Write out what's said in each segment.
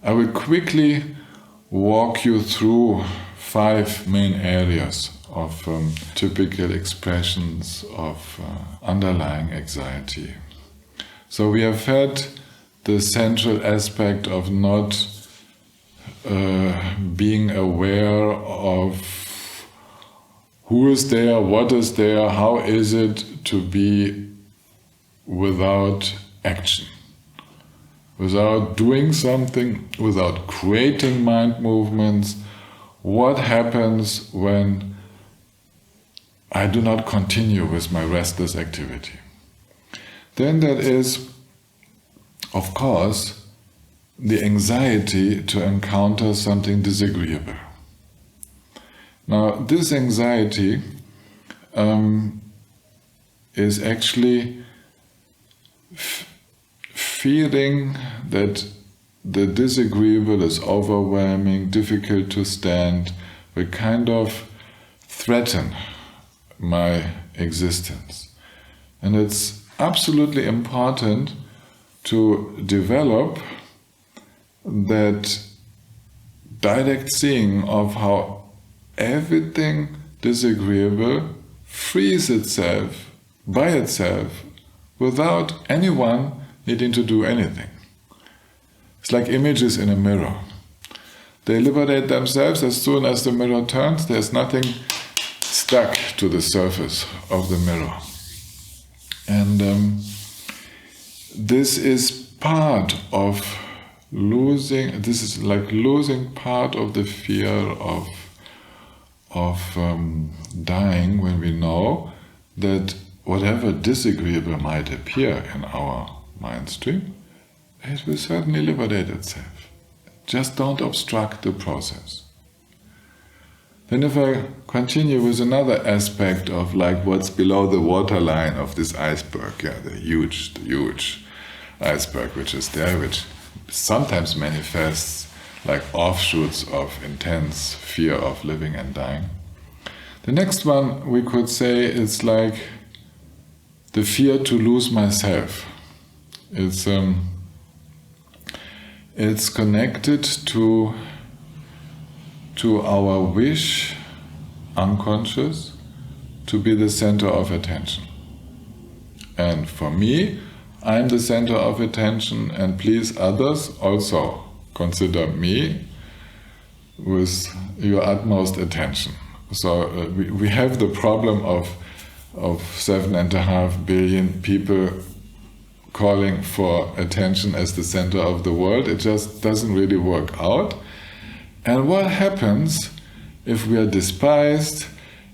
I will quickly walk you through 5 main areas of typical expressions of underlying anxiety. So we have had the central aspect of not being aware of who is there, what is there, how is it to be without action, without doing something, without creating mind movements. What happens when I do not continue with my restless activity? Then there is, of course, the anxiety to encounter something disagreeable. Now, this anxiety is actually feeling that the disagreeable is overwhelming, difficult to stand, will kind of threaten my existence. And it's absolutely important to develop that direct seeing of how everything disagreeable frees itself by itself without anyone needing to do anything. It's like images in a mirror. They liberate themselves as soon as the mirror turns. There's nothing stuck to the surface of the mirror. And this is part of losing, this is like losing part of the fear of dying, when we know that whatever disagreeable might appear in our mind stream, it will certainly liberate itself. Just don't obstruct the process. Then if I continue with another aspect of like what's below the waterline of this iceberg, the huge iceberg which is there, which sometimes manifests like offshoots of intense fear of living and dying. The next one we could say is like the fear to lose myself. It's connected to our wish, unconscious, to be the center of attention. And for me, I'm the center of attention, and please others also consider me with your utmost attention. So we have the problem of 7.5 billion people calling for attention as the center of the world. It just doesn't really work out. And what happens if we are despised,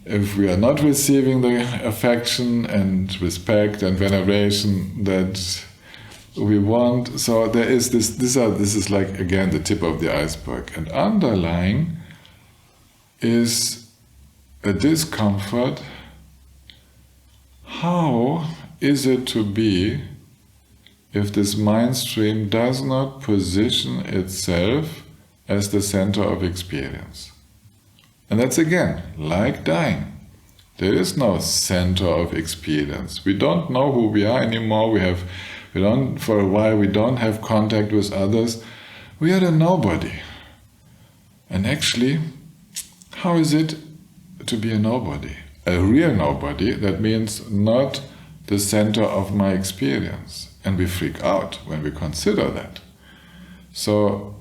if we are not receiving the affection and respect and veneration that we want? So there is this is like, again, the tip of the iceberg. And underlying is a discomfort. How is it to be if this mind stream does not position itself as the center of experience? And that's again, like dying. There is no center of experience. We don't know who we are anymore. For a while we don't have contact with others. We are a nobody. And actually, how is it to be a nobody? A real nobody, that means not the center of my experience. And we freak out when we consider that. So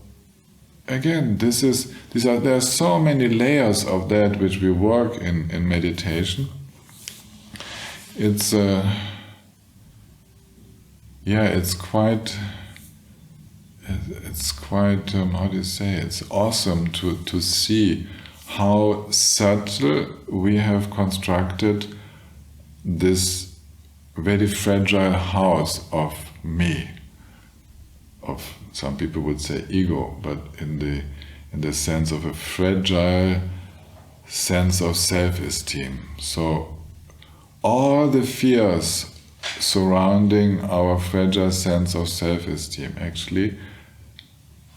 again, there are so many layers of that which we work in meditation. It's quite how do you say? It's awesome to see how subtle we have constructed this very fragile house of me, of some people would say ego, but in the sense of a fragile sense of self-esteem. So all the fears surrounding our fragile sense of self-esteem, actually,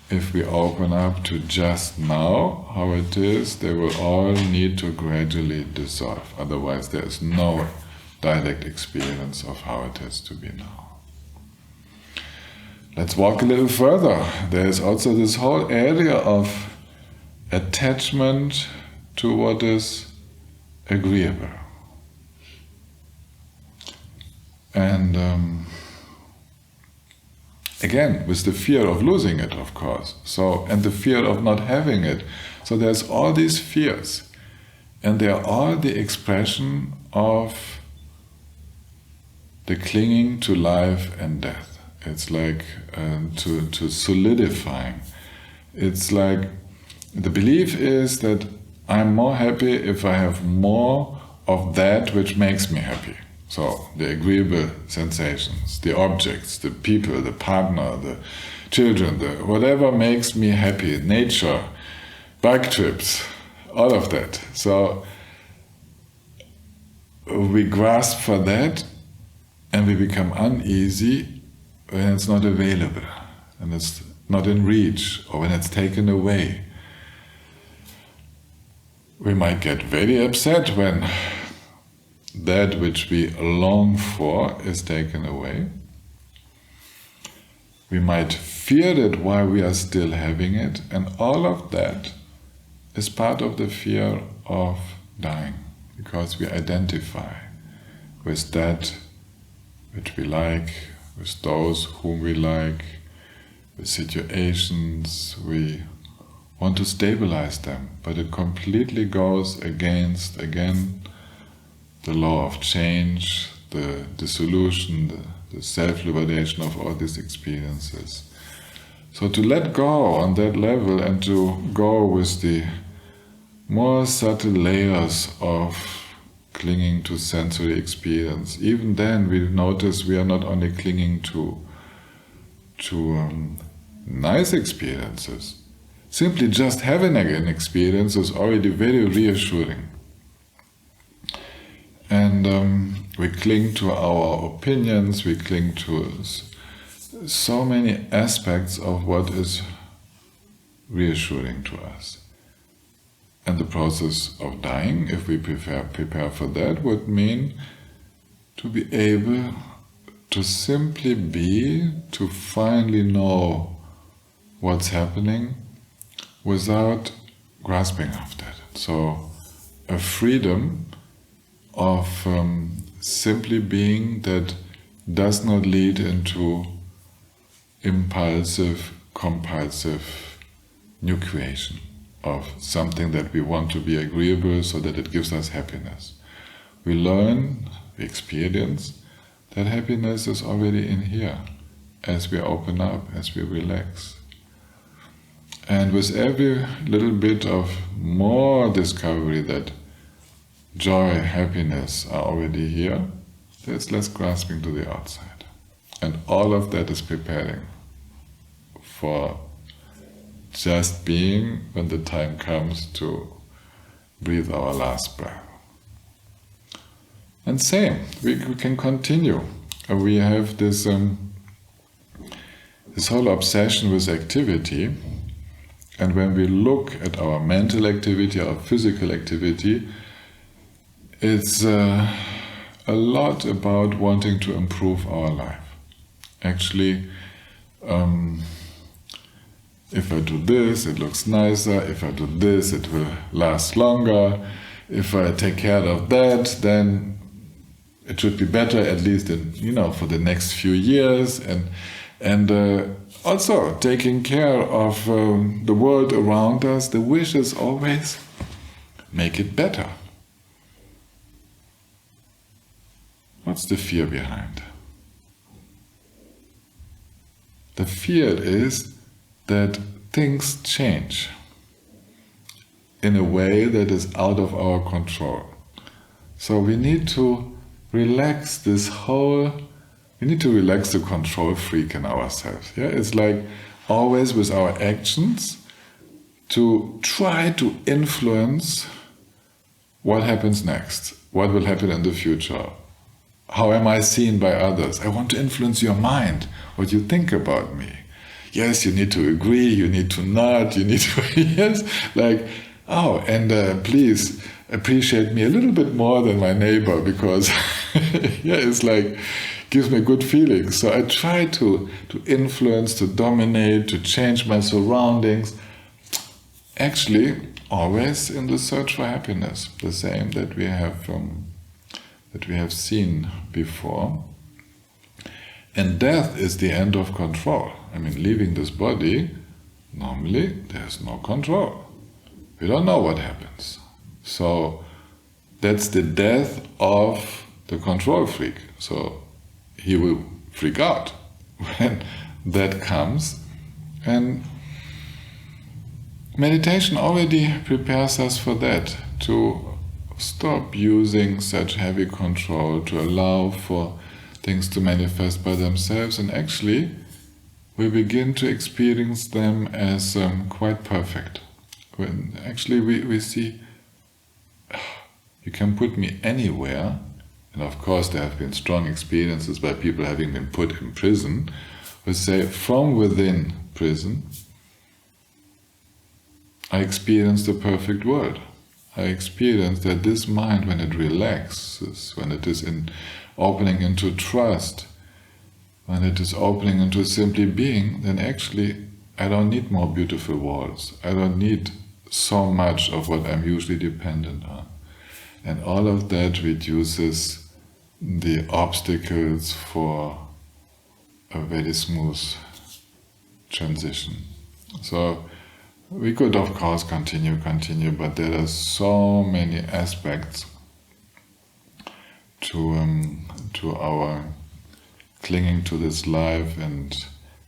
if we open up to just now how it is, they will all need to gradually dissolve. Otherwise there is no direct experience of how it is to be now. let's walk a little further. There's also this whole area of attachment to what is agreeable. And again, with the fear of losing it, of course. And the fear of not having it. So there's all these fears. And they are all the expression of the clinging to life and death. It's like to solidifying. It's like the belief is that I'm more happy if I have more of that which makes me happy. So the agreeable sensations, the objects, the people, the partner, the children, the whatever makes me happy, nature, bike trips, all of that. So we grasp for that and we become uneasy when it's not available and it's not in reach or when it's taken away. We might get very upset when that which we long for is taken away. We might fear it while we are still having it, and all of that is part of the fear of dying, because we identify with that which we like, with those whom we like, with situations. We want to stabilize them, but it completely goes against, again, the law of change, the dissolution, the self-liberation of all these experiences. So to let go on that level and to go with the more subtle layers of clinging to sensory experience, even then we notice we are not only clinging to nice experiences. Simply just having an experience is already very reassuring. And we cling to our opinions, we cling to so many aspects of what is reassuring to us. And the process of dying, if we prepare for that, would mean to be able to simply be, to finally know what's happening without grasping after it. So a freedom of simply being that does not lead into impulsive, compulsive new creation of something that we want to be agreeable so that it gives us happiness. We learn, we experience that happiness is already in here as we open up, as we relax. And with every little bit of more discovery that joy, happiness are already here, there's less grasping to the outside. And all of that is preparing for just being when the time comes to breathe our last breath. And same, we can continue. We have this whole obsession with activity, and when we look at our mental activity, our physical activity, it's a lot about wanting to improve our life. Actually, if I do this, it looks nicer. If I do this, it will last longer. If I take care of that, then it should be better, at least for the next few years. And also taking care of the world around us. The wish is always make it better. What's the fear behind? The fear is that things change in a way that is out of our control. So we need to relax we need to relax the control freak in ourselves. Yeah? It's like always with our actions to try to influence what happens next, what will happen in the future. How am I seen by others? I want to influence your mind, what you think about me. Yes, you need to agree, you need to nod, you need to, yes, please appreciate me a little bit more than my neighbor, because, yeah, it's like, gives me good feelings. So I try to influence, to dominate, to change my surroundings. Actually, always in the search for happiness, the same that we have seen before. And death is the end of control. I mean, leaving this body, normally there's no control. We don't know what happens. So that's the death of the control freak. So he will freak out when that comes. And meditation already prepares us for that, to stop using such heavy control, to allow for things to manifest by themselves, and actually we begin to experience them as quite perfect. When actually we see, you can put me anywhere, and of course there have been strong experiences by people having been put in prison, who say from within prison, I experienced the perfect world. I experienced that this mind, when it relaxes, when it is opening into trust, when it is opening into simply being, then actually I don't need more beautiful walls. I don't need so much of what I'm usually dependent on. And all of that reduces the obstacles for a very smooth transition. So we could of course continue, but there are so many aspects to our clinging to this life and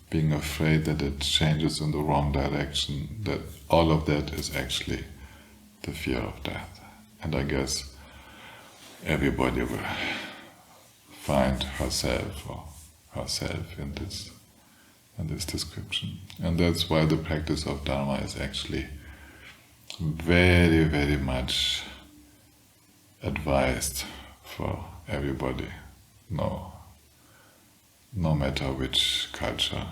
being afraid that it changes in the wrong direction, that all of that is actually the fear of death. And I guess everybody will find herself or herself in this description. And that's why the practice of Dharma is actually very, very much advised for everybody, no matter which culture